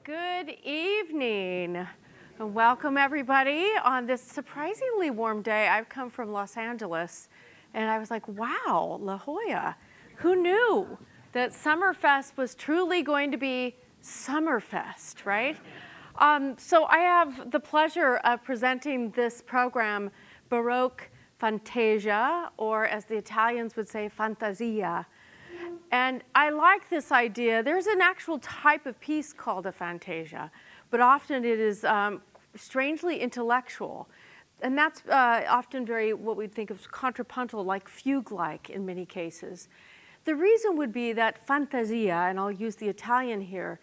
Good evening. And welcome everybody on this surprisingly warm day. I've come from Los Angeles and I was like, wow, La Jolla. Who knew that SummerFest was truly going to be SummerFest, right? So I have the pleasure of presenting this program, Baroque Fantasia, or as the Italians would say, Fantasia. And I like this idea. There's an actual type of piece called a fantasia, but often it is strangely intellectual. And that's often very what we'd think of contrapuntal, like fugue-like in many cases. The reason would be that fantasia, and I'll use the Italian here,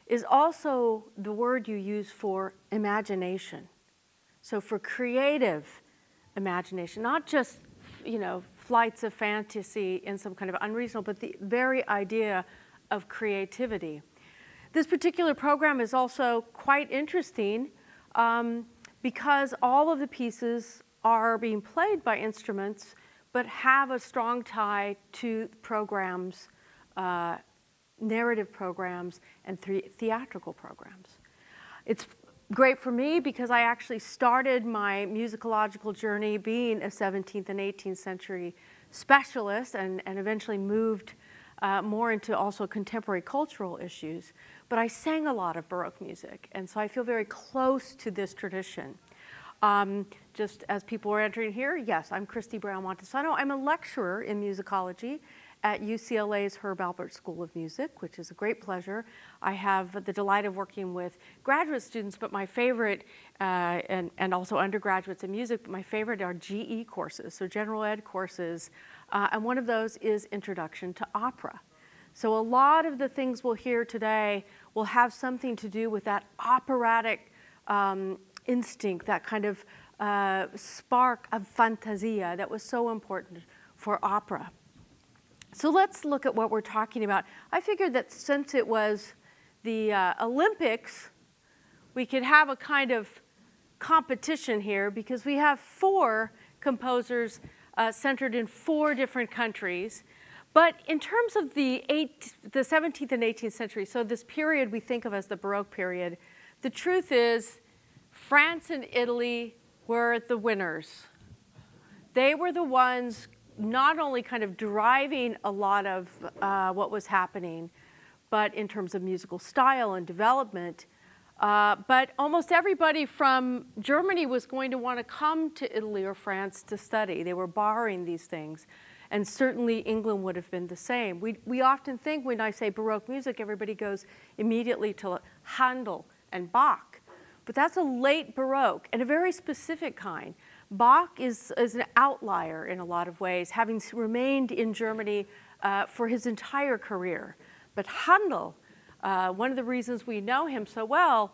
is also the word you use for imagination. So for creative imagination, not just, flights of fantasy in some kind of unreasonable, but the very idea of creativity. This particular program is also quite interesting because all of the pieces are being played by instruments, but have a strong tie to programs, narrative programs, and theatrical programs. It's great for me because I actually started my musicological journey being a 17th and 18th century specialist and eventually moved more into also contemporary cultural issues. But I sang a lot of Baroque music, and so I feel very close to this tradition. Just as people are entering here, yes, I'm Kristi Montesano. I'm a lecturer in musicology at UCLA's Herb Alpert School of Music, which is a great pleasure. I have the delight of working with graduate students, but my favorite, and also undergraduates in music, but my favorite are GE courses, so general ed courses, and one of those is Introduction to Opera. So a lot of the things we'll hear today will have something to do with that operatic instinct, that kind of spark of fantasia that was so important for opera. So let's look at what we're talking about. I figured that since it was the Olympics, we could have a kind of competition here because we have 4 composers centered in 4 different countries. But in terms of the 17th and 18th century, so this period we think of as the Baroque period, the truth is France and Italy were the winners. They were the ones not only kind of driving a lot of what was happening, but in terms of musical style and development. But almost everybody from Germany was going to want to come to Italy or France to study. They were borrowing these things. And certainly England would have been the same. We often think when I say Baroque music, everybody goes immediately to Handel and Bach. But that's a late Baroque and a very specific kind. Bach is an outlier in a lot of ways, having remained in Germany for his entire career. But Handel, one of the reasons we know him so well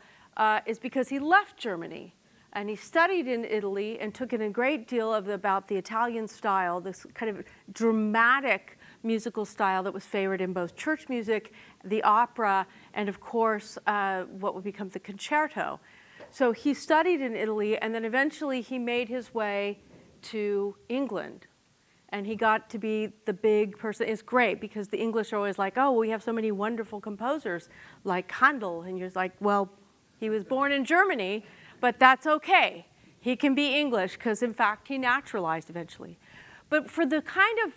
is because he left Germany and he studied in Italy and took in a great deal about the Italian style, this kind of dramatic musical style that was favored in both church music, the opera, and of course what would become the concerto. So he studied in Italy, and then eventually he made his way to England. And he got to be the big person. It's great because the English are always like, oh, we have so many wonderful composers like Handel. And you're like, well, he was born in Germany, but that's okay. He can be English because, in fact, he naturalized eventually. But for the kind of,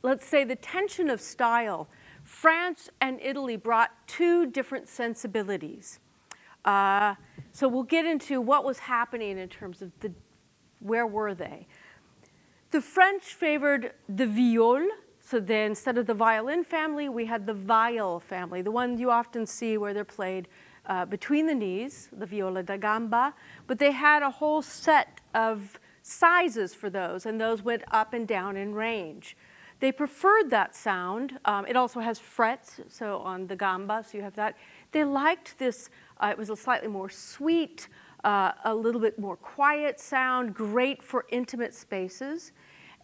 let's say, the tension of style, France and Italy brought 2 different sensibilities. So we'll get into what was happening in terms of where were they. The French favored the viol, so then instead of the violin family, we had the viol family, the one you often see where they're played between the knees, the viola da gamba, but they had a whole set of sizes for those, and those went up and down in range. They preferred that sound. It also has frets, so on the gamba, so you have that. They liked this, it was a slightly more sweet, a little bit more quiet sound, great for intimate spaces,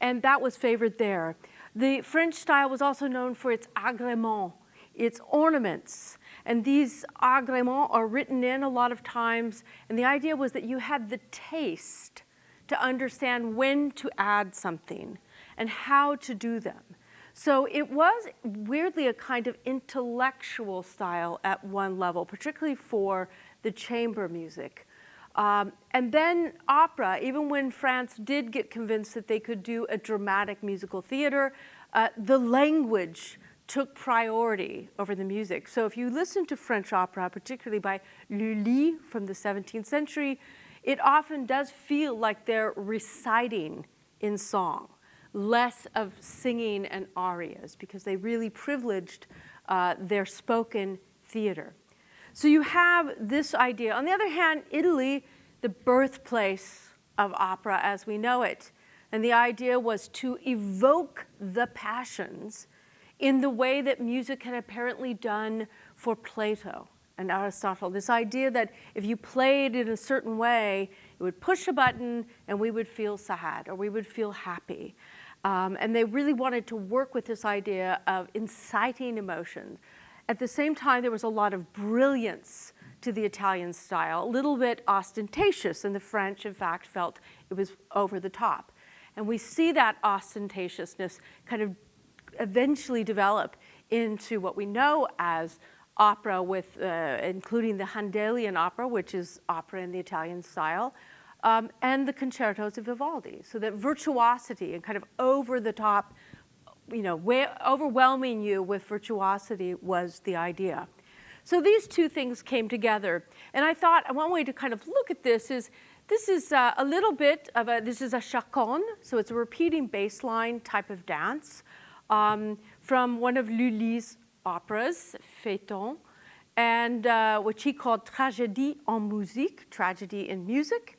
and that was favored there. The French style was also known for its agréments, its ornaments, and these agréments are written in a lot of times, and the idea was that you had the taste to understand when to add something and how to do them. So it was weirdly a kind of intellectual style at one level, particularly for the chamber music. And then opera, even when France did get convinced that they could do a dramatic musical theater, the language took priority over the music. So if you listen to French opera, particularly by Lully from the 17th century, it often does feel like they're reciting in song, less of singing and arias, because they really privileged their spoken theater. So you have this idea. On the other hand, Italy, the birthplace of opera as we know it. And the idea was to evoke the passions in the way that music had apparently done for Plato and Aristotle. This idea that if you played in a certain way, it would push a button and we would feel sad or we would feel happy. And they really wanted to work with this idea of inciting emotion. At the same time, there was a lot of brilliance to the Italian style, a little bit ostentatious, and the French, in fact, felt it was over the top. And we see that ostentatiousness kind of eventually develop into what we know as opera, with including the Handelian opera, which is opera in the Italian style, and the concertos of Vivaldi. So that virtuosity and kind of over the top, overwhelming you with virtuosity was the idea. So these two things came together. And I thought one way to kind of look at this is a little bit of this is a chaconne, so it's a repeating bass line type of dance from one of Lully's operas, Feuilleton, and which he called Tragédie en musique, tragedy in music.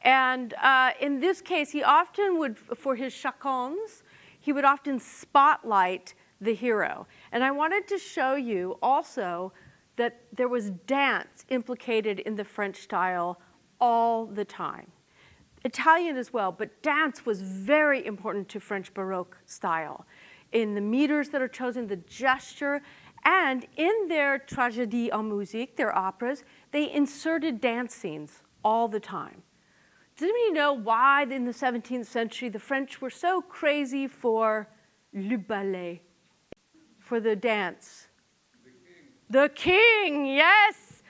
And in this case, he often would, for his chaconnes, he would often spotlight the hero. And I wanted to show you also that there was dance implicated in the French style all the time. Italian as well, but dance was very important to French Baroque style. In the meters that are chosen, the gesture, and in their tragédie en musique, their operas, they inserted dance scenes all the time. Does anybody know why in the 17th century the French were so crazy for le ballet, for the dance? The king, yes!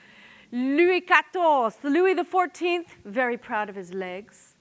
Louis XIV, Louis XIV, very proud of his legs.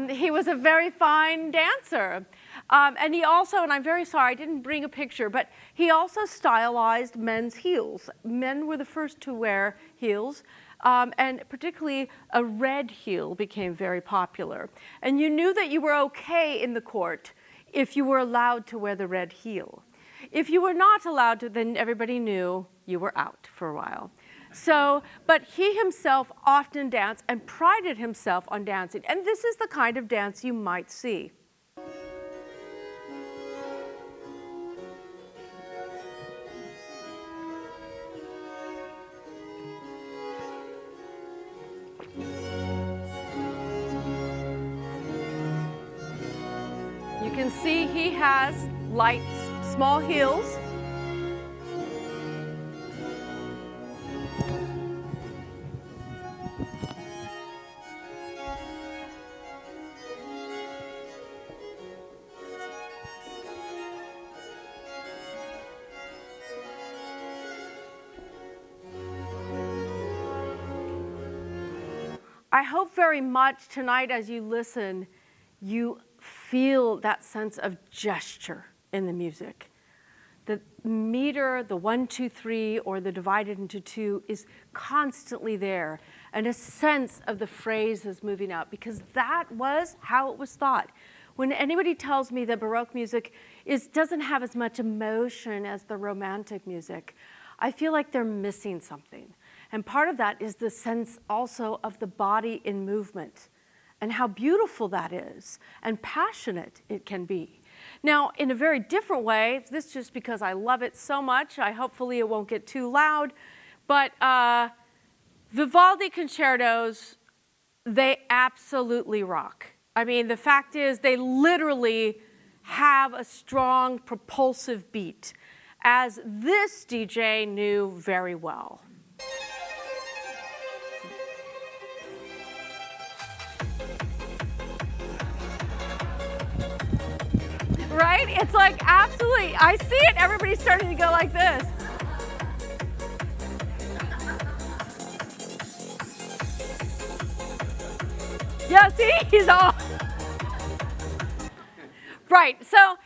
He was a very fine dancer. And he also, and I'm very sorry, I didn't bring a picture, but he also stylized men's heels. Men were the first to wear heels, and particularly a red heel became very popular. And you knew that you were okay in the court if you were allowed to wear the red heel. If you were not allowed to, then everybody knew you were out for a while. So, but he himself often danced and prided himself on dancing. And this is the kind of dance you might see. You can see he has light, small heels. I hope very much tonight as you listen, you feel that sense of gesture in the music. The meter, the 1, 2, 3, or the divided into two is constantly there, and a sense of the phrases moving out, because that was how it was thought. When anybody tells me that Baroque music doesn't have as much emotion as the Romantic music, I feel like they're missing something. And part of that is the sense also of the body in movement and how beautiful that is and passionate it can be. Now, in a very different way, this is just because I love it so much, hopefully it won't get too loud, but Vivaldi concertos, they absolutely rock. I mean, the fact is they literally have a strong propulsive beat, as this DJ knew very well. Right? It's like absolutely, I see it, everybody's starting to go like this. Yeah, see, he's all. Right, so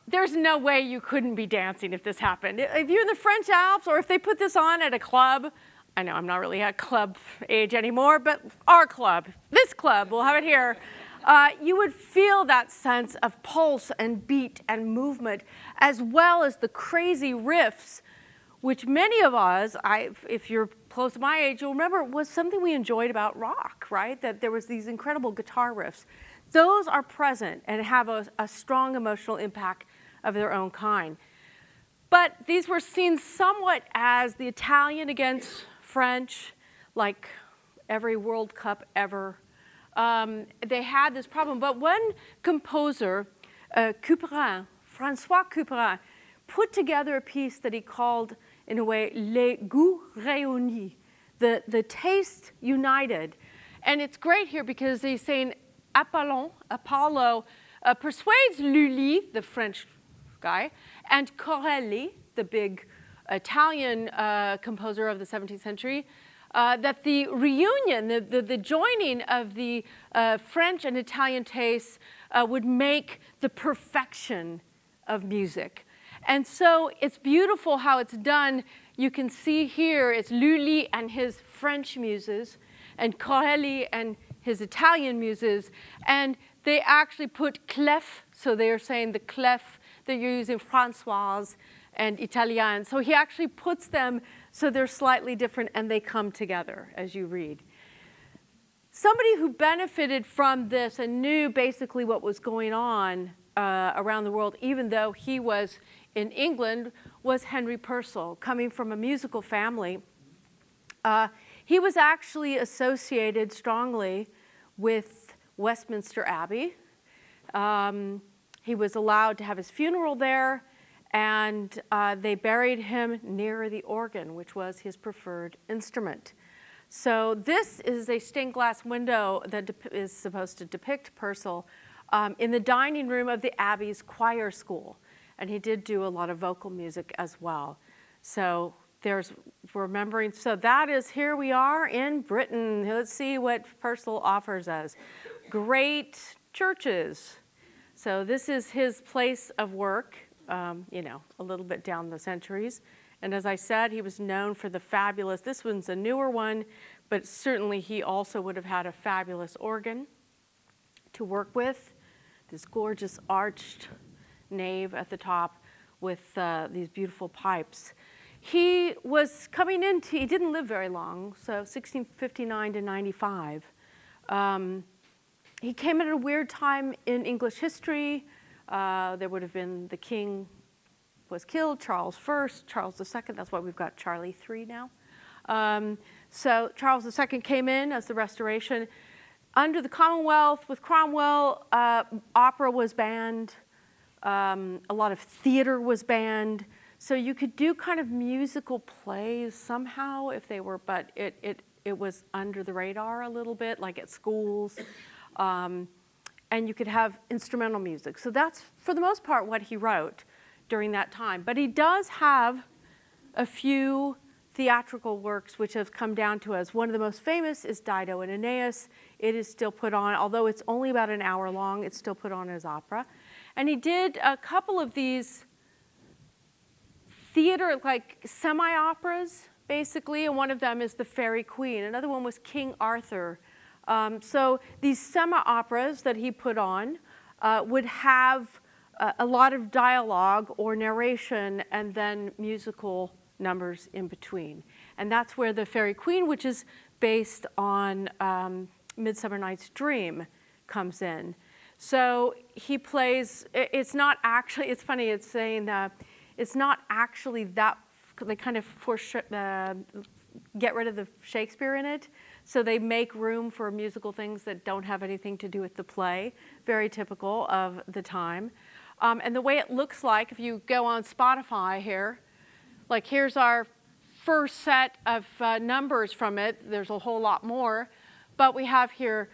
there's no way you couldn't be dancing if this happened. If you're in the French Alps or if they put this on at a club, I know I'm not really at club age anymore, but our club, this club, we'll have it here, you would feel that sense of pulse and beat and movement, as well as the crazy riffs, which many of us, if you're close to my age, you'll remember was something we enjoyed about rock, right? That there was these incredible guitar riffs. Those are present and have a strong emotional impact of their own kind. But these were seen somewhat as the Italian against French, like every World Cup ever. They had this problem. But one composer, Couperin, François Couperin, put together a piece that he called, in a way, Les Goûts Réunis, the taste united. And it's great here because he's saying Apollo persuades Lully, the French guy, and Corelli, the big Italian composer of the 17th century, that the reunion, the joining of the French and Italian tastes would make the perfection of music. And so it's beautiful how it's done. You can see here it's Lully and his French muses, and Corelli and his Italian muses, and they actually put clef, so they're saying the clef, they're using Françoise and Italien. So he actually puts them so they're slightly different and they come together as you read. Somebody who benefited from this and knew basically what was going on around the world, even though he was in England, was Henry Purcell, coming from a musical family. He was actually associated strongly with Westminster Abbey. He was allowed to have his funeral there, and they buried him near the organ, which was his preferred instrument. So this is a stained glass window that is supposed to depict Purcell in the dining room of the Abbey's choir school. And he did do a lot of vocal music as well. So there's remembering. So that is, here we are in Britain. Let's see what Purcell offers us. Great churches. So this is his place of work, a little bit down the centuries. And as I said, he was known for the fabulous, this one's a newer one, but certainly he also would have had a fabulous organ to work with. This gorgeous arched nave at the top with these beautiful pipes. He was coming into, he didn't live very long, so 1659 to 95. He came at a weird time in English history. There would have been the king was killed, Charles I, Charles II, that's why we've got Charlie III now. So Charles II came in as the Restoration. Under the Commonwealth, with Cromwell, opera was banned. A lot of theater was banned. So you could do kind of musical plays somehow if they were, but it was under the radar a little bit, like at schools. And you could have instrumental music. So that's, for the most part, what he wrote during that time. But he does have a few theatrical works which have come down to us. One of the most famous is Dido and Aeneas. It is still put on, although it's only about an hour long, it's still put on as opera. And he did a couple of these theater, like semi-operas, basically, and one of them is The Faerie Queene. Another one was King Arthur. So these semi-operas that he put on would have a lot of dialogue or narration and then musical numbers in between. And that's where The Faerie Queene, which is based on Midsummer Night's Dream, comes in. So he plays, it's not actually, it's funny, it's saying that it's not actually that, they kind of get rid of the Shakespeare in it. So they make room for musical things that don't have anything to do with the play. Very typical of the time. And the way it looks like, if you go on Spotify here, like here's our first set of numbers from it. There's a whole lot more. But we have here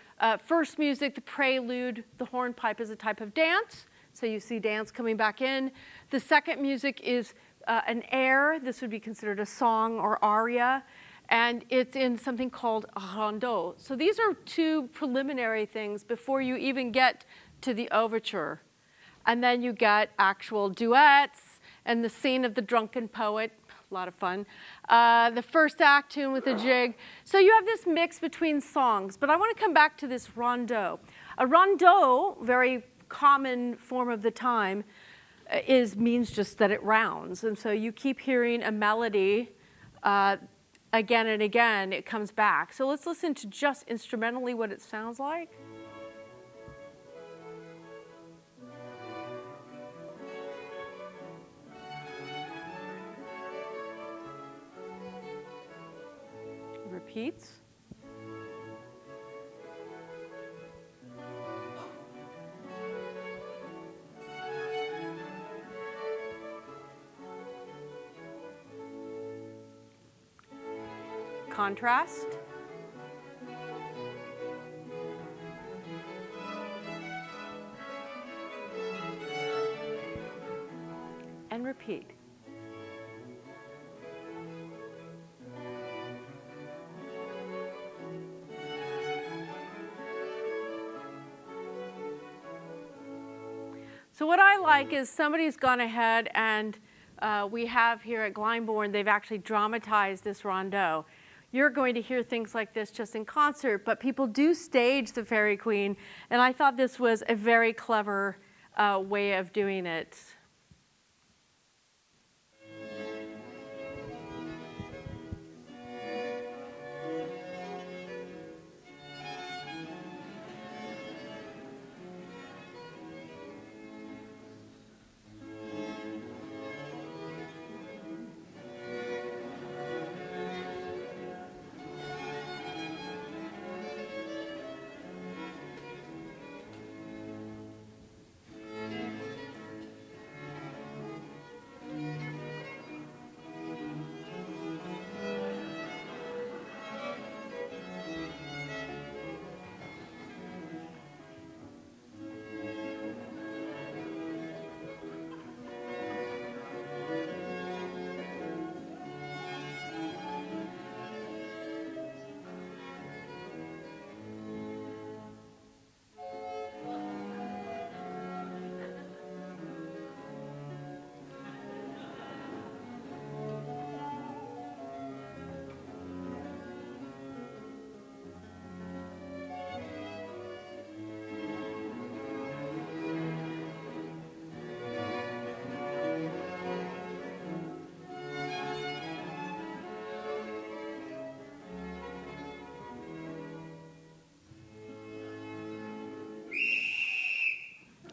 first music, the prelude. The hornpipe is a type of dance. So you see dance coming back in. The second music is an air. This would be considered a song or aria. And it's in something called a rondeau. So these are two preliminary things before you even get to the overture. And then you get actual duets and the scene of the drunken poet. A lot of fun. The first act tune with a jig. So you have this mix between songs. But I want to come back to this rondeau. A rondeau, very common form of the time, means just that it rounds. And so you keep hearing a melody again and again. It comes back. So let's listen to just instrumentally what it sounds like. Repeats. Contrast. And repeat. So what I like is somebody's gone ahead and we have here at Glyndebourne, they've actually dramatized this rondeau. You're going to hear things like this just in concert, but people do stage the Fairy Queen, and I thought this was a very clever way of doing it.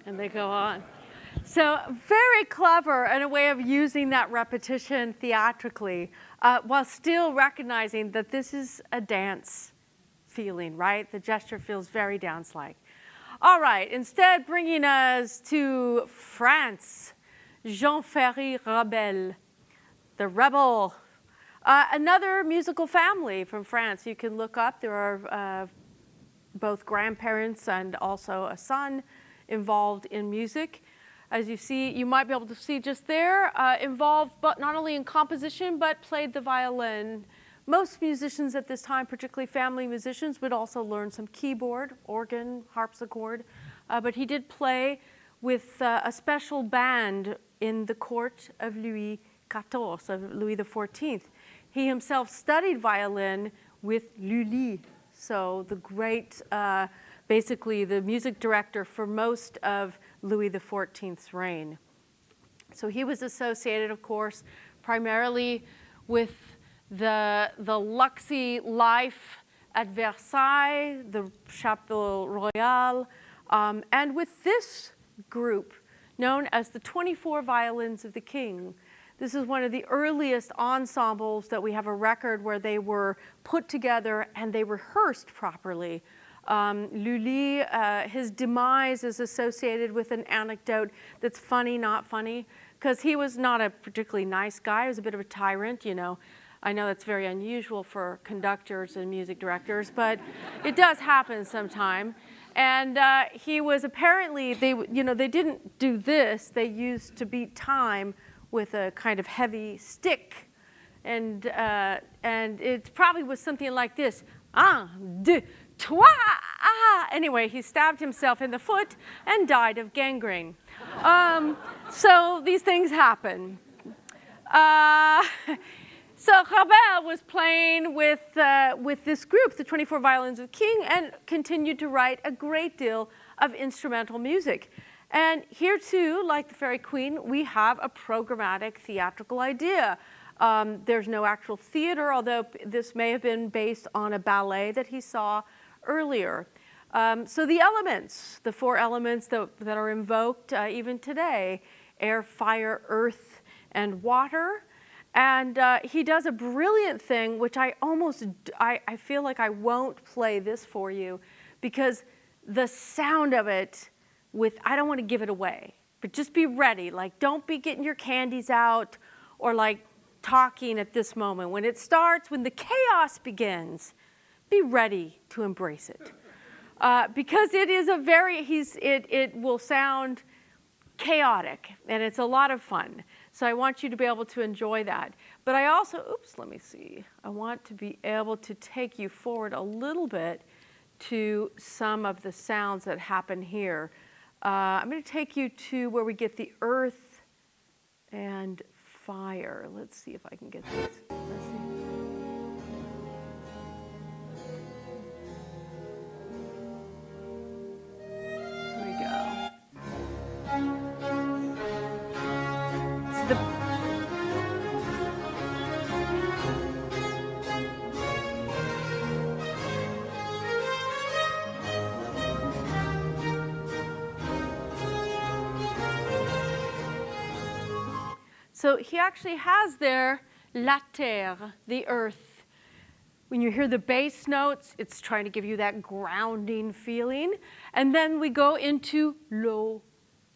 And they go on. So very clever and a way of using that repetition theatrically while still recognizing that this is a dance feeling, right? The gesture feels very dance-like. All right, instead bringing us to France, Jean-Ferry Rebel, the Rebel. Another musical family from France you can look up. There are both grandparents and also a son involved in music. As you see, you might be able to see just there, involved but not only in composition, but played the violin. Most musicians at this time, particularly family musicians, would also learn some keyboard, organ, harpsichord, but he did play with a special band in the court of Louis XIV, of Louis XIV. He himself studied violin with Lully, so the great basically the music director for most of Louis XIV's reign. So he was associated, of course, primarily with the luxury life at Versailles, the Château Royal, and with this group known as the 24 Violins of the King. This is one of the earliest ensembles that we have a record where they were put together and they rehearsed properly. Lully, his demise is associated with an anecdote that's funny, not funny, because he was not a particularly nice guy. He was a bit of a tyrant, you know. I know that's very unusual for conductors and music directors, but it does happen sometime. And he was apparently, they didn't do this. They used to beat time with a kind of heavy stick. And it probably was something like this. Un, deux, trois, ah. Anyway, he stabbed himself in the foot and died of gangrene. So these things happen. So Ravel was playing with this group, the 24 Violins of King, and continued to write a great deal of instrumental music. And here too, like the Fairy Queen, we have a programmatic theatrical idea. There's no actual theater, although this may have been based on a ballet that he saw earlier. So the elements, the 4 elements that are invoked even today, air, fire, earth, and water. And he does a brilliant thing, which I feel like I won't play this for you because the sound of it I don't want to give it away, but just be ready. Like, don't be getting your candies out or like talking at this moment. When it starts, when the chaos begins, be ready to embrace it. Because it is it will sound chaotic and it's a lot of fun. So I want you to be able to enjoy that. But I also, let me see. I want to be able to take you forward a little bit to some of the sounds that happen here. I'm going to take you to where we get the earth and fire. Let's see if I can get this. Let's see. Here we go. So he actually has there la terre, the earth. When you hear the bass notes, it's trying to give you that grounding feeling. And then we go into l'eau,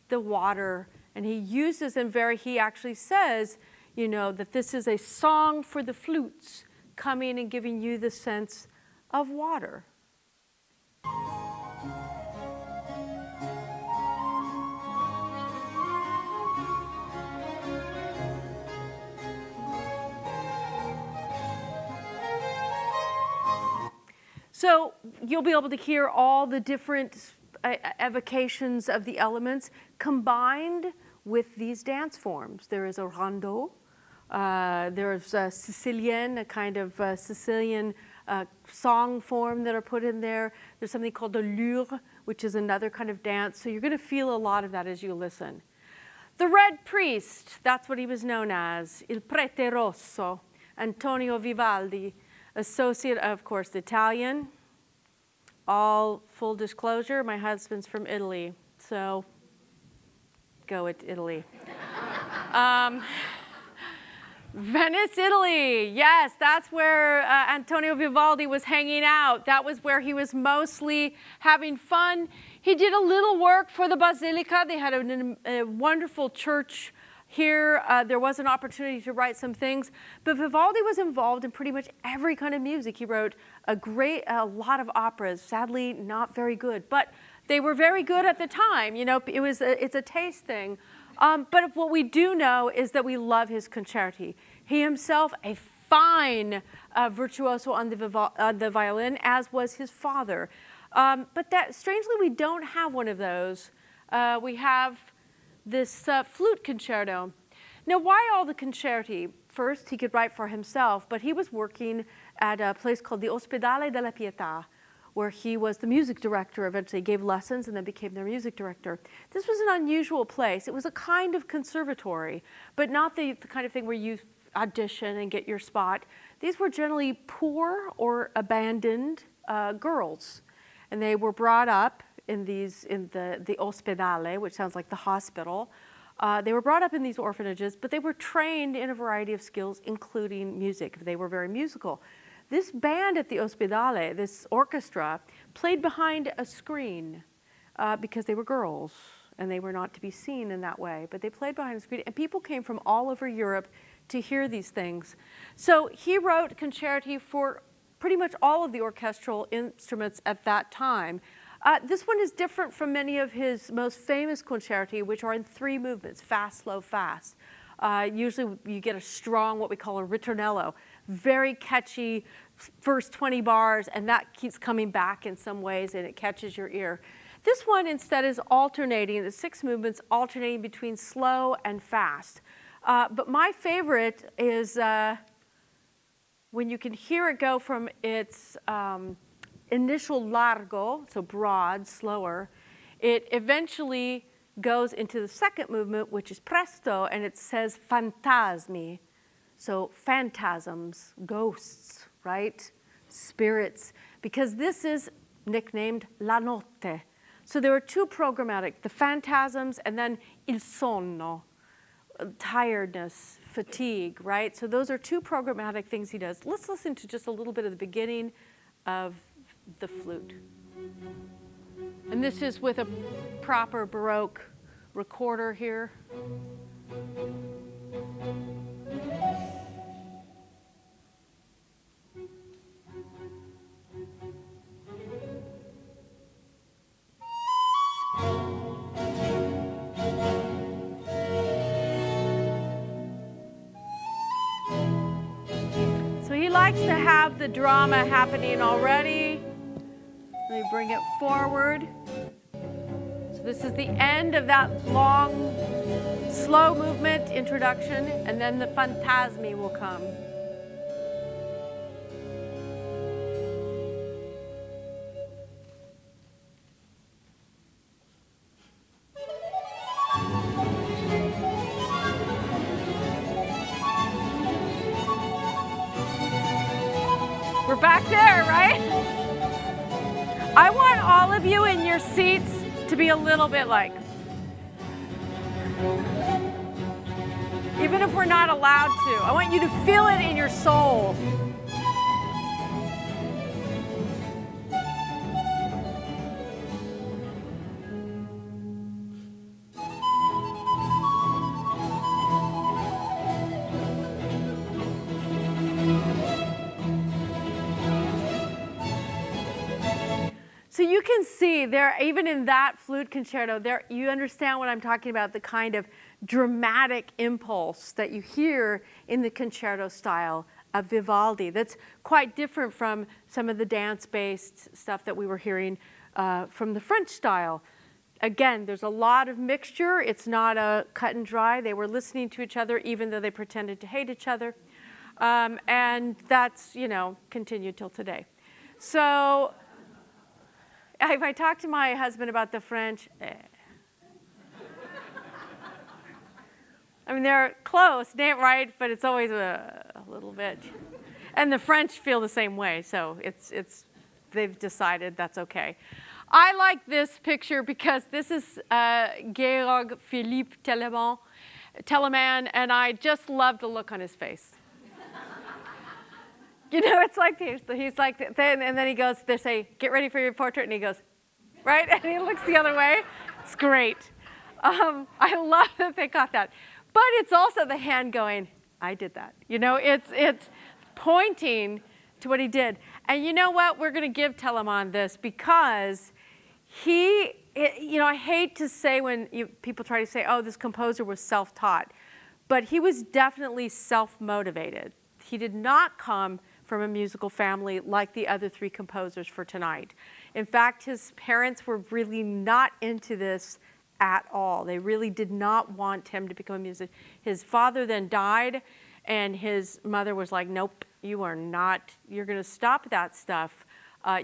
the water. And he actually says, that this is a song for the flutes, coming and giving you the sense of water. So you'll be able to hear all the different evocations of the elements combined with these dance forms. There is a rondeau, there's a Sicilian, a kind of Sicilian song form that are put in there. There's something called the lure, which is another kind of dance. So you're going to feel a lot of that as you listen. The Red Priest, that's what he was known as, Il Prete Rosso, Antonio Vivaldi, associate, of course, the Italian. All full disclosure, my husband's from Italy, so go with Italy. Venice, Italy. Yes, that's where Antonio Vivaldi was hanging out. That was where he was mostly having fun. He did a little work for the Basilica. They had a wonderful church here. There was an opportunity to write some things, but Vivaldi was involved in pretty much every kind of music. He wrote a lot of operas, sadly not very good, but they were very good at the time. It's a taste thing. But what we do know is that we love his concerti. He himself, a fine virtuoso on the violin, as was his father. But strangely, we don't have one of those. We have this flute concerto. Now, why all the concerti? First, he could write for himself, but he was working at a place called the Ospedale della Pietà, where he was the music director, eventually gave lessons and then became their music director. This was an unusual place. It was a kind of conservatory, but not the kind of thing where you audition and get your spot. These were generally poor or abandoned girls, and they were brought up in the ospedale, which sounds like the hospital. They were brought up in these orphanages, but they were trained in a variety of skills, including music. They were very musical. This band at the ospedale, this orchestra, played behind a screen because they were girls and they were not to be seen in that way. But they played behind a screen, and people came from all over Europe to hear these things. So he wrote concerti for pretty much all of the orchestral instruments at that time. This one is different from many of his most famous concerti, which are in 3 movements, fast, slow, fast. Usually you get a strong, what we call a ritornello, very catchy first 20 bars, and that keeps coming back in some ways, and it catches your ear. This one instead is alternating, the 6 movements alternating between slow and fast. But my favorite is when you can hear it go from its initial largo, so broad, slower, it eventually goes into the second movement, which is presto, and it says fantasmi. So phantasms, ghosts, right? Spirits, because this is nicknamed la notte. So there are 2 programmatic, the phantasms and then il sonno, tiredness, fatigue, right? So those are 2 programmatic things he does. Let's listen to just a little bit of the beginning of the flute. And this is with a proper Baroque recorder here. So he likes to have the drama happening already. Let me bring it forward. So this is the end of that long, slow movement introduction, and then the phantasmi will come. We're back there, right? I want all of you in your seats to be a little bit like, even if we're not allowed to, I want you to feel it in your soul. So you can see there, even in that flute concerto, there you understand what I'm talking about, the kind of dramatic impulse that you hear in the concerto style of Vivaldi. That's quite different from some of the dance-based stuff that we were hearing from the French style. Again, there's a lot of mixture. It's not a cut and dry. They were listening to each other even though they pretended to hate each other. And that's, continued till today. So if I talk to my husband about the French, I mean, they're close, they ain't right, but it's always a little bit. And the French feel the same way, so they've decided that's okay. I like this picture because this is Georg Philippe Telemann, and I just love the look on his face. It's like he's like, and then he goes, they say, get ready for your portrait, and he goes, right? And he looks the other way. It's great. I love that they got that. But it's also the hand going, I did that. It's pointing to what he did. And you know what? We're going to give Telemann this because I hate to say when people try to say, oh, this composer was self-taught. But he was definitely self-motivated. He did not come from a musical family like the other 3 composers for tonight. In fact, his parents were really not into this at all. They really did not want him to become a musician. His father then died, and his mother was like, nope, you are not, you're going to stop that stuff.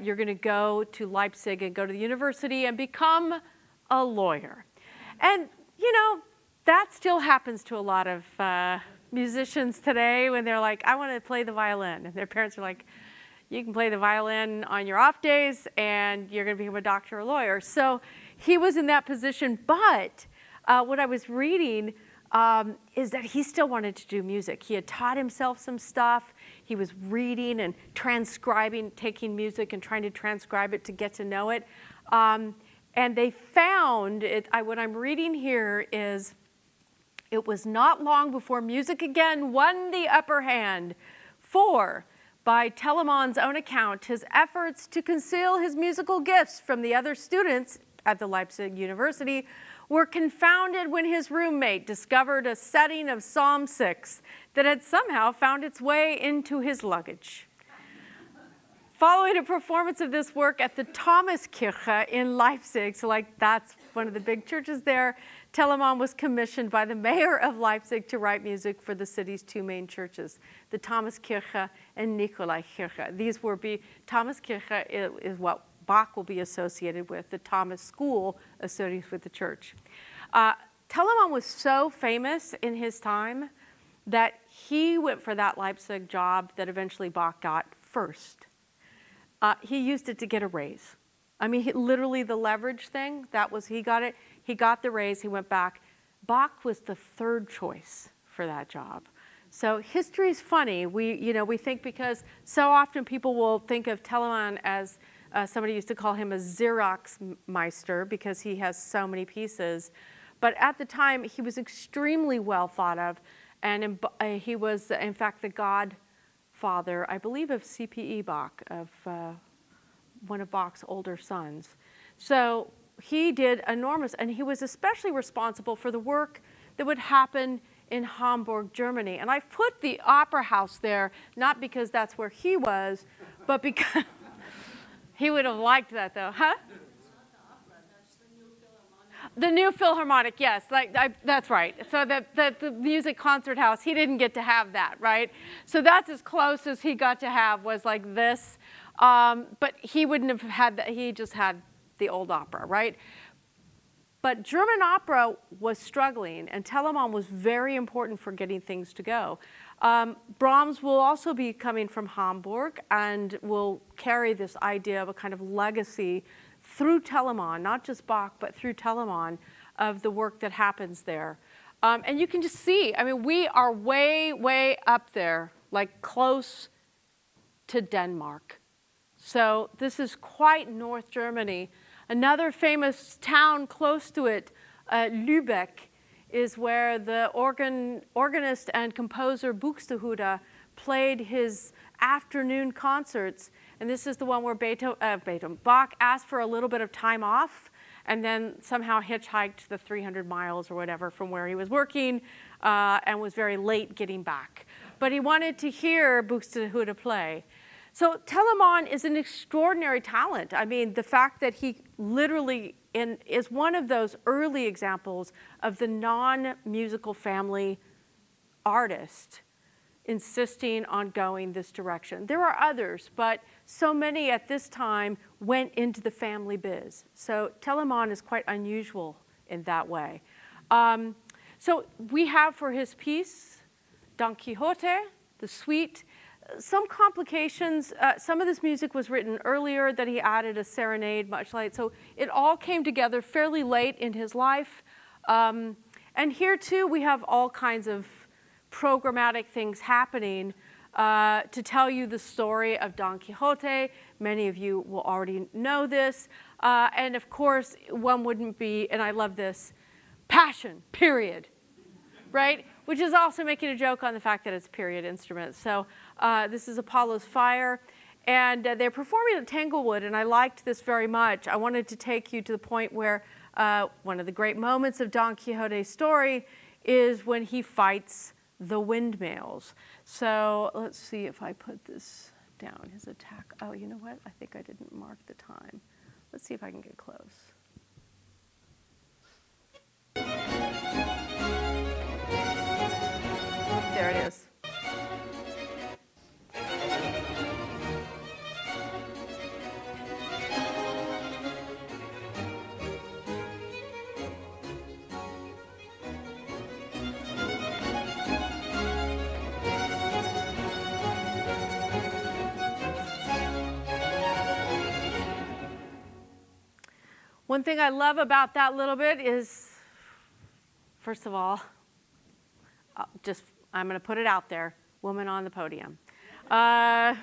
You're going to go to Leipzig and go to the university and become a lawyer. And, that still happens to a lot of musicians today when they're like, I want to play the violin. And their parents are like, you can play the violin on your off days and you're going to become a doctor or a lawyer. So he was in that position. But what I was reading is that he still wanted to do music. He had taught himself some stuff. He was reading and transcribing, taking music and trying to transcribe it to get to know it. And they found, what I'm reading here is, it was not long before music again won the upper hand for By Telemann's own account, his efforts to conceal his musical gifts from the other students at the Leipzig University were confounded when his roommate discovered a setting of Psalm 6 that had somehow found its way into his luggage. Following a performance of this work at the Thomaskirche in Leipzig, so like that's one of the big churches there, Telemann was commissioned by the mayor of Leipzig to write music for the city's two main churches, the Thomaskirche and Nikolaikirche. These will be, Thomaskirche is what Bach will be associated with, the Thomas School associated with the church. Telemann was so famous in his time that he went for that Leipzig job that eventually Bach got first. He used it to get a raise. I mean, literally the leverage thing, that was, he got it. He got the raise, he went back. Bach was the third choice for that job. So history's funny. We think because so often people will think of Telemann as, somebody used to call him a Xerox Meister because he has so many pieces. But at the time, he was extremely well thought of. And he was, in fact, the godfather, I believe, of C.P.E. Bach, of one of Bach's older sons. So he did enormous, and he was especially responsible for the work that would happen in Hamburg, Germany. And I've put the opera house there, not because that's where he was, but because he would have liked that though, huh? The new Philharmonic, yes, that's right. So the music concert house, he didn't get to have that, right? So that's as close as he got to have was like this. But he wouldn't have had that, he just had the old opera, right? But German opera was struggling, and Telemann was very important for getting things to go. Brahms will also be coming from Hamburg and will carry this idea of a kind of legacy through Telemann, not just Bach, but through Telemann, of the work that happens there. And you can just see, I mean, we are way, way up there, like close to Denmark. So this is quite North Germany. Another famous town close to it, Lübeck, is where the organist and composer Buxtehude played his afternoon concerts. And this is the one where Bach asked for a little bit of time off and then somehow hitchhiked the 300 miles or whatever from where he was working and was very late getting back. But he wanted to hear Buxtehude play. So Telemann is an extraordinary talent. I mean, the fact that he literally is one of those early examples of the non-musical family artist insisting on going this direction. There are others, but so many at this time went into the family biz. So Telemann is quite unusual in that way. So we have for his piece, Don Quixote, the suite, some complications. Some of this music was written earlier that he added a serenade much late. So it all came together fairly late in his life. And here too, we have all kinds of programmatic things happening to tell you the story of Don Quixote. Many of you will already know this. And of course, one wouldn't be, and I love this, passion, period, right? Which is also making a joke on the fact that it's a period instrument. So this is Apollo's Fire. And they're performing at Tanglewood, and I liked this very much. I wanted to take you to the point where one of the great moments of Don Quixote's story is when he fights the windmills. So let's see if I put this down, his attack. Oh, you know what? I think I didn't mark the time. Let's see if I can get close. There it is. One thing I love about that little bit is, first of all, I'm going to put it out there, woman on the podium. Yeah,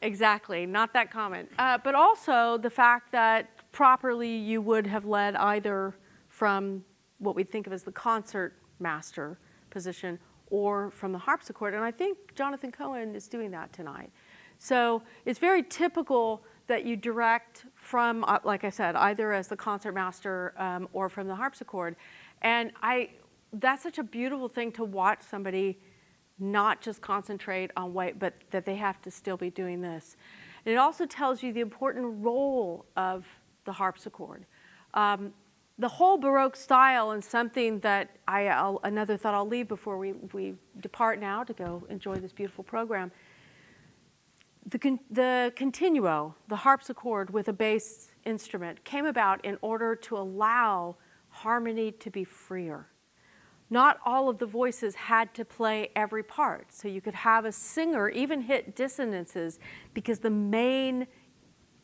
exactly, not that common. But also the fact that properly you would have led either from what we think of as the concert master position or from the harpsichord. And I think Jonathan Cohen is doing that tonight. So it's very typical that you direct from, like I said, either as the concertmaster or from the harpsichord. And that's such a beautiful thing to watch somebody not just concentrate on weight, but that they have to still be doing this. And it also tells you the important role of the harpsichord. The whole Baroque style, and something that another thought I'll leave before we depart now to go enjoy this beautiful program. The continuo, the harpsichord with a bass instrument, came about in order to allow harmony to be freer. Not all of the voices had to play every part, so you could have a singer even hit dissonances because the main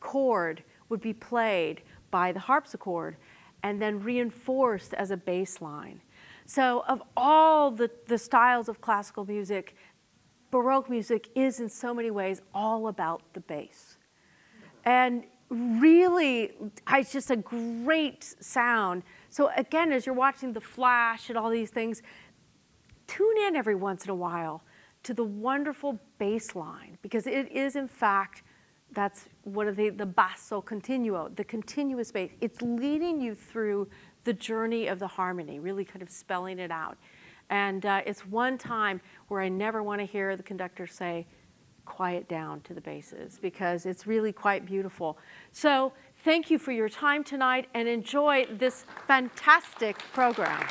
chord would be played by the harpsichord and then reinforced as a bass line. So of all the styles of classical music, Baroque music is in so many ways all about the bass. And really, it's just a great sound. So again, as you're watching the flash and all these things, tune in every once in a while to the wonderful bass line, because it is, in fact, that's one of the basso continuo, the continuous bass. It's leading you through the journey of the harmony, really kind of spelling it out. And it's one time where I never want to hear the conductor say, quiet down to the basses, because it's really quite beautiful. So thank you for your time tonight, and enjoy this fantastic program.